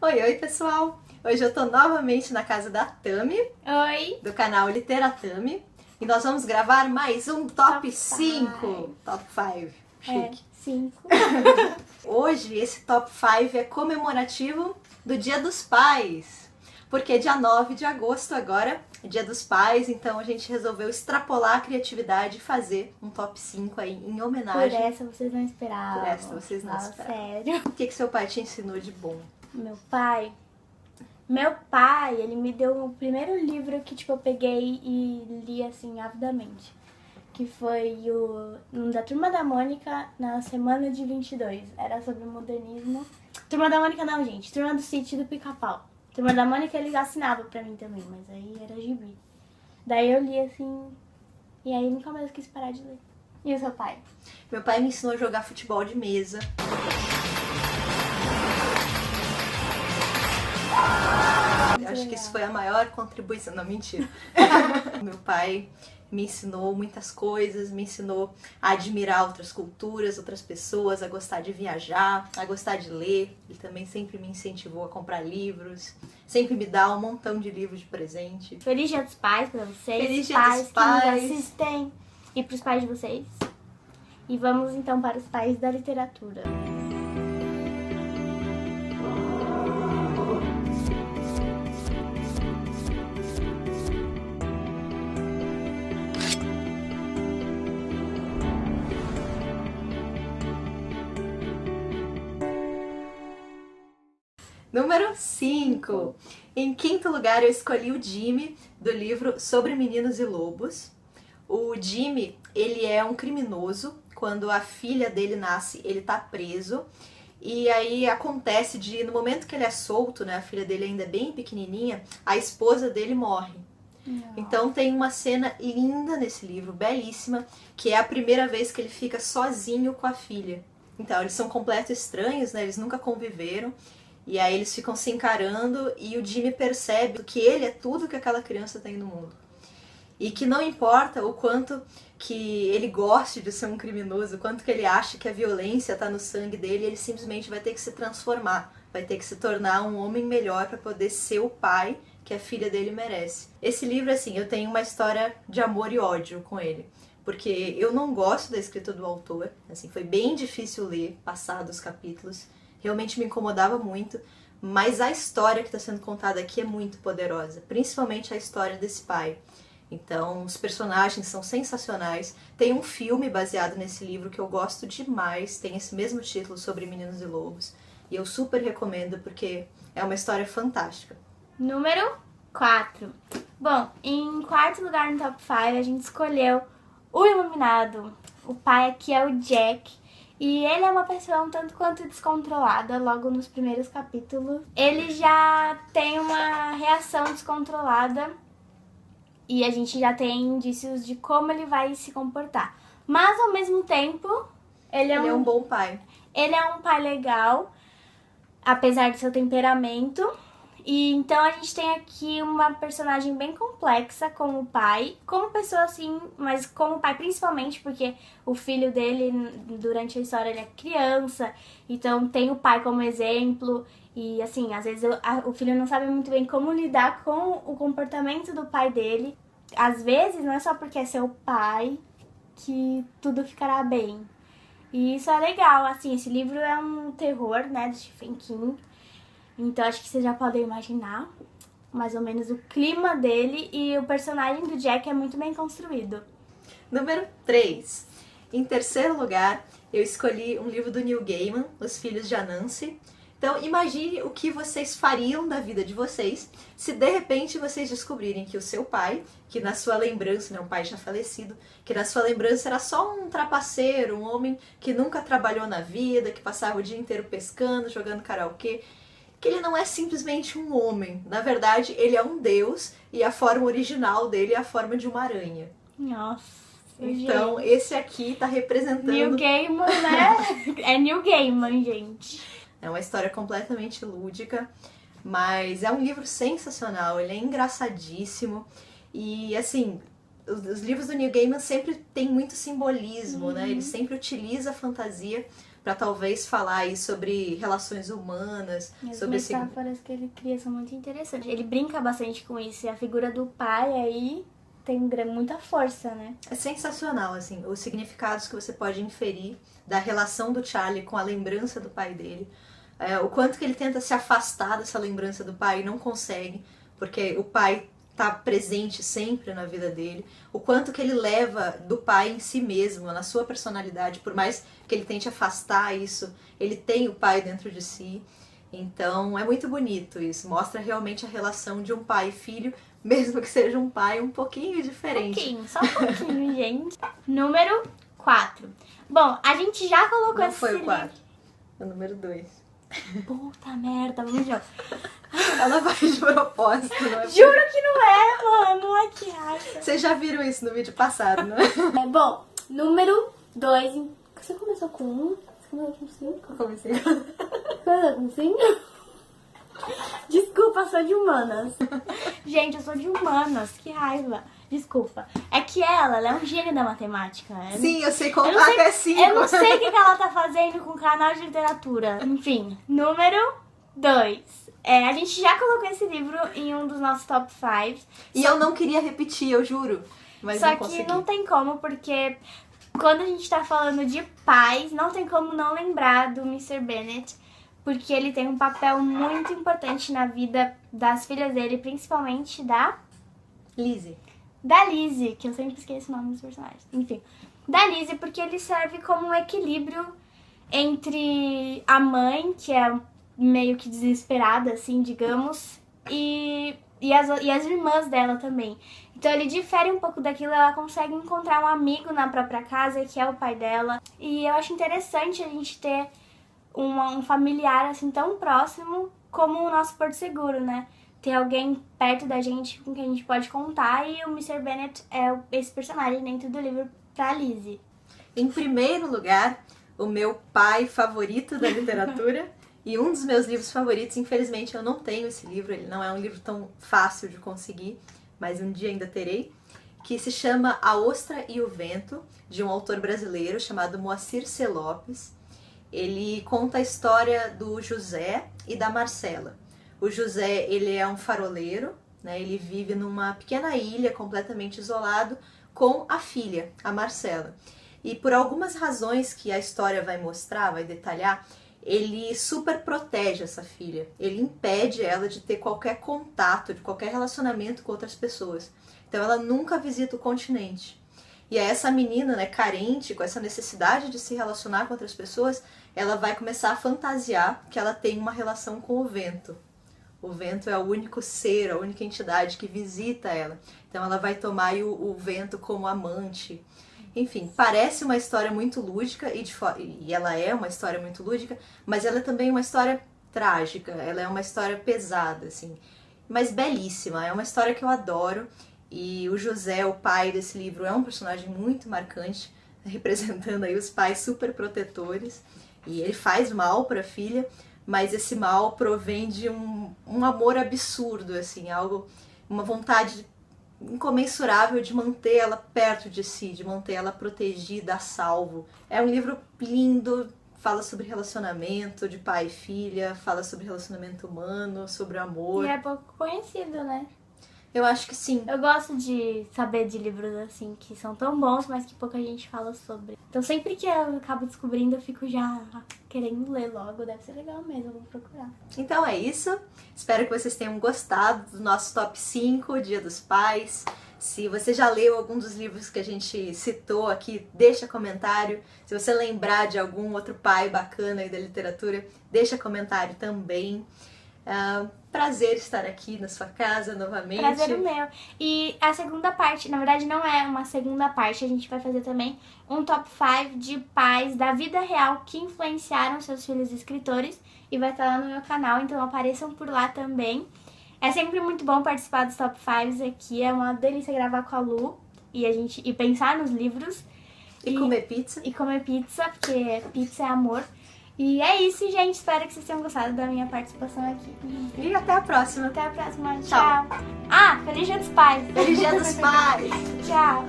Oi, oi pessoal! Hoje eu tô novamente na casa da Tami, Oi! do canal Literatami, e nós vamos gravar mais um Top Top 5. Top 5, É, chique. 5. Hoje esse Top 5 é comemorativo do Dia dos Pais, porque dia 9 de agosto agora é Dia dos Pais, então a gente resolveu extrapolar a criatividade e fazer um Top 5 aí em Por homenagem. essa vocês não esperavam. Por essa vocês não Fala esperavam. sério. O que seu pai te ensinou de bom? Meu pai, ele me deu o primeiro livro que, eu peguei e li, assim, avidamente. Que foi um da Turma da Mônica na semana de 22. Era sobre modernismo. Turma da Mônica não, gente. Turma do Sítio do Pica-Pau. Turma da Mônica ele assinava pra mim também, mas aí era gibi. Daí eu li, assim, e aí nunca mais quis parar de ler. E o seu pai? Meu pai me ensinou a jogar futebol de mesa. Eu acho que isso foi a maior contribuição. Não, mentira. Meu pai me ensinou muitas coisas, me ensinou a admirar outras culturas, outras pessoas, a gostar de viajar, a gostar de ler. Ele também sempre me incentivou a comprar livros, sempre me dá um montão de livros de presente. Feliz Dia dos Pais pra vocês. Feliz Dia pais dos Pais. que nos assistem e pros pais de vocês. E vamos então para os pais da literatura. Número 5. Em quinto lugar, eu escolhi o Jimmy, do livro Sobre Meninos e Lobos. O Jimmy, ele é um criminoso. Quando a filha dele nasce, ele tá preso. E aí acontece no momento que ele é solto, né, a filha dele ainda é bem pequenininha, a esposa dele morre. Então tem uma cena linda nesse livro, belíssima, que é a primeira vez que ele fica sozinho com a filha. Então, eles são completos estranhos, né, eles nunca conviveram. E aí eles ficam se encarando e o Jimmy percebe que ele é tudo que aquela criança tem no mundo. E que não importa o quanto que ele goste de ser um criminoso, o quanto que ele acha que a violência está no sangue dele, ele simplesmente vai ter que se transformar, vai ter que se tornar um homem melhor para poder ser o pai que a filha dele merece. Esse livro, assim, eu tenho uma história de amor e ódio com ele. Porque eu não gosto da escrita do autor, assim, foi bem difícil ler, passar dos capítulos. Realmente me incomodava muito, mas a história que está sendo contada aqui é muito poderosa, principalmente a história desse pai. Então, os personagens são sensacionais. Tem um filme baseado nesse livro que eu gosto demais, tem esse mesmo título, Sobre Meninos e Lobos, e eu super recomendo porque é uma história fantástica. Número 4. Bom, em quarto lugar no top 5 a gente escolheu o Iluminado. O pai aqui é o Jack. E ele é uma pessoa um tanto quanto descontrolada logo nos primeiros capítulos. Ele já tem uma reação descontrolada e a gente já tem indícios de como ele vai se comportar. Mas ao mesmo tempo, ele é um bom pai. Ele é um pai legal, apesar de seu temperamento. E então a gente tem aqui uma personagem bem complexa como pai, como pessoa assim, mas como pai principalmente porque o filho dele, durante a história, ele é criança, então tem o pai como exemplo e assim, às vezes o filho não sabe muito bem como lidar com o comportamento do pai dele. Às vezes não é só porque é seu pai que tudo ficará bem. E isso é legal, assim, esse livro é um terror, né, de Stephen King. Então acho que vocês já podem imaginar mais ou menos o clima dele e o personagem do Jack é muito bem construído. Número 3. Em terceiro lugar, eu escolhi um livro do Neil Gaiman, Os Filhos de Anansi. Então imagine o que vocês fariam da vida de vocês se de repente vocês descobrirem que o seu pai, que na sua lembrança, né, um pai já falecido, que na sua lembrança era só um trapaceiro, um homem que nunca trabalhou na vida, que passava o dia inteiro pescando, jogando karaokê, que ele não é simplesmente um homem. Na verdade, ele é um deus e a forma original dele é a forma de uma aranha. Nossa, então, gente. esse aqui tá representando... Neil Gaiman, né? É Neil Gaiman, gente. É uma história completamente lúdica, mas é um livro sensacional, ele é engraçadíssimo. E, assim, os livros do Neil Gaiman sempre têm muito simbolismo, né? Ele sempre utiliza a fantasia para talvez falar aí sobre relações humanas, E as sobre esse... metáforas que ele cria são muito interessantes. Ele brinca bastante com isso, e a figura do pai aí tem muita força, né? É sensacional, assim, os significados que você pode inferir da relação do Charlie com a lembrança do pai dele. O quanto que ele tenta se afastar dessa lembrança do pai e não consegue, porque o pai tá presente sempre na vida dele. O quanto que ele leva do pai em si mesmo, na sua personalidade, por mais que ele tente afastar isso, ele tem o pai dentro de si. Então é muito bonito isso, mostra realmente a relação de um pai e filho, mesmo que seja um pai um pouquinho diferente. Só um pouquinho, gente. Número 4. Bom, a gente já colocou Não esse foi o livro. 4, é o número 2. Puta merda, vamos de novo. Ela vai de propósito, não é? Juro que não é, mano. Ai, que raiva. Vocês já viram isso no vídeo passado, não é? Bom, número 2. Você começou com 1? Você começou com 5? Comecei. Começou com 5? Desculpa, sou de humanas. Gente, eu sou de humanas, que raiva. Desculpa. É que ela é um gênio da matemática. Sim, eu sei contar até 5. Eu não sei o que ela tá fazendo com o canal de literatura. Enfim, número 2. A gente já colocou esse livro em um dos nossos top 5. E eu não queria repetir, eu juro. Mas Só não que consegui. não tem como, porque quando a gente tá falando de pais, não tem como não lembrar do Mr. Bennet, porque ele tem um papel muito importante na vida das filhas dele, principalmente da Lizzie, que eu sempre esqueço o nome dos personagens. Enfim, da Lizzie, porque ele serve como um equilíbrio entre a mãe, que é meio que desesperada, assim, digamos, e as irmãs dela também. Então ele difere um pouco daquilo, ela consegue encontrar um amigo na própria casa, que é o pai dela. E eu acho interessante a gente ter um familiar assim tão próximo como o nosso Porto Seguro, né? Ter alguém perto da gente com quem a gente pode contar, e o Mr. Bennet é esse personagem dentro do livro pra Lizzie. Em primeiro lugar, o meu pai favorito da literatura e um dos meus livros favoritos. Infelizmente eu não tenho esse livro, ele não é um livro tão fácil de conseguir, mas um dia ainda terei, que se chama A Ostra e o Vento, de um autor brasileiro chamado Moacir C. Lopes. Ele conta a história do José e da Marcela. O José, ele é um faroleiro, né? Ele vive numa pequena ilha completamente isolado com a filha, a Marcela. E por algumas razões que a história vai mostrar, vai detalhar, ele super protege essa filha. Ele impede ela de ter qualquer contato, de qualquer relacionamento com outras pessoas. Então ela nunca visita o continente. E aí essa menina, né, carente, com essa necessidade de se relacionar com outras pessoas, ela vai começar a fantasiar que ela tem uma relação com o vento. O vento é o único ser, a única entidade que visita ela. Então ela vai tomar o vento como amante. Enfim, parece uma história muito lúdica, e ela é uma história muito lúdica, mas ela é também uma história trágica, ela é uma história pesada, assim, mas belíssima. É uma história que eu adoro, e o José, o pai desse livro, é um personagem muito marcante, representando aí os pais super protetores, e ele faz mal para a filha, mas esse mal provém de um amor absurdo, assim, algo, uma vontade incomensurável de manter ela perto de si, de manter ela protegida, a salvo. É um livro lindo, fala sobre relacionamento de pai e filha, fala sobre relacionamento humano, sobre amor. E é pouco conhecido, né? Eu acho que sim. Eu gosto de saber de livros assim que são tão bons, mas que pouca gente fala sobre. Então sempre que eu acabo descobrindo, eu fico já querendo ler logo. Deve ser legal mesmo, eu vou procurar. Então é isso. Espero que vocês tenham gostado do nosso top 5, Dia dos Pais. Se você já leu algum dos livros que a gente citou aqui, deixa comentário. Se você lembrar de algum outro pai bacana aí da literatura, deixa comentário também. Prazer estar aqui na sua casa novamente. Prazer o meu. E a segunda parte, na verdade não é uma segunda parte, a gente vai fazer também um top 5 de pais da vida real que influenciaram seus filhos escritores, e vai estar lá no meu canal, então apareçam por lá também. É sempre muito bom participar dos top 5 aqui, é uma delícia gravar com a Lu e pensar nos livros. E comer pizza. E comer pizza, porque pizza é amor. E é isso, gente. Espero que vocês tenham gostado da minha participação aqui. E até a próxima. Até a próxima. Tchau. Ah, Feliz Dia dos Pais. Feliz Dia dos Pais. Tchau.